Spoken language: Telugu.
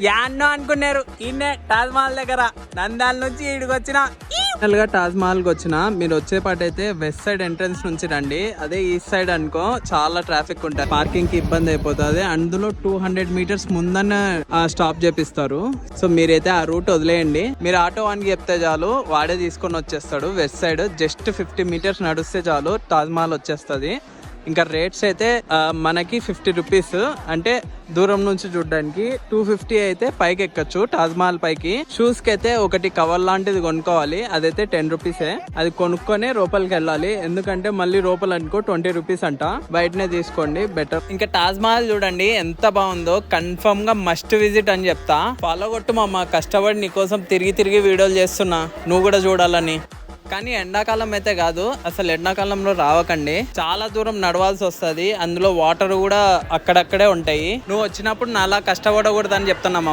యాన్నో అనుకున్నారు ఈయనే తాజ్ మహల్ దగ్గర నందాల నుంచి ఈడికి వచ్చిన తాజ్ మహల్ కి వచ్చిన మీరు వచ్చే పాటు అయితే వెస్ట్ సైడ్ ఎంట్రన్స్ నుంచి రండి. అదే ఈస్ట్ సైడ్ అనుకో చాలా ట్రాఫిక్ ఉంటుంది, పార్కింగ్ కి ఇబ్బంది అయిపోతుంది. అందులో 200 మీటర్స్ ముందన్న స్టాప్ చేపిస్తారు. సో మీరైతే ఆ రూట్ వదిలేయండి. మీరు ఆటో వానికి చెప్తే చాలు, వాడే తీసుకొని వచ్చేస్తాడు. వెస్ట్ సైడ్ జస్ట్ 50 మీటర్స్ నడిస్తే చాలు తాజ్ మహల్ వచ్చేస్తుంది. ఇంకా రేట్స్ అయితే మనకి 50 రూపీస్, అంటే దూరం నుంచి చూడడానికి 250 అయితే పైకి ఎక్కచ్చు తాజ్ మహల్ పైకి. షూస్ కి అయితే ఒకటి కవర్ లాంటిది కొనుక్కోవాలి, అదైతే 10 రూపీసే. అది కొనుక్కొని లోపలికి వెళ్ళాలి, ఎందుకంటే మళ్ళీ లోపల అనుకో 20 రూపీస్ అంట. బయటనే తీసుకోండి బెటర్. ఇంకా తాజ్ మహల్ చూడండి ఎంత బాగుందో, కన్ఫర్మ్ గా మస్ట్ విజిట్ అని చెప్తా. ఫాలో కొట్టు మామ, కష్టపడి నీకోసం తిరిగి వీడియోలు చేస్తున్నా, నువ్వు కూడా చూడాలని. కానీ ఎండాకాలం అయితే కాదు, అసలు ఎండాకాలంలో రావకండి, చాలా దూరం నడవాల్సి వస్తుంది. అందులో వాటర్ కూడా అక్కడక్కడే ఉంటాయి. నువ్వు వచ్చినప్పుడు నాలా కష్టపడకూడదని చెప్తున్నా.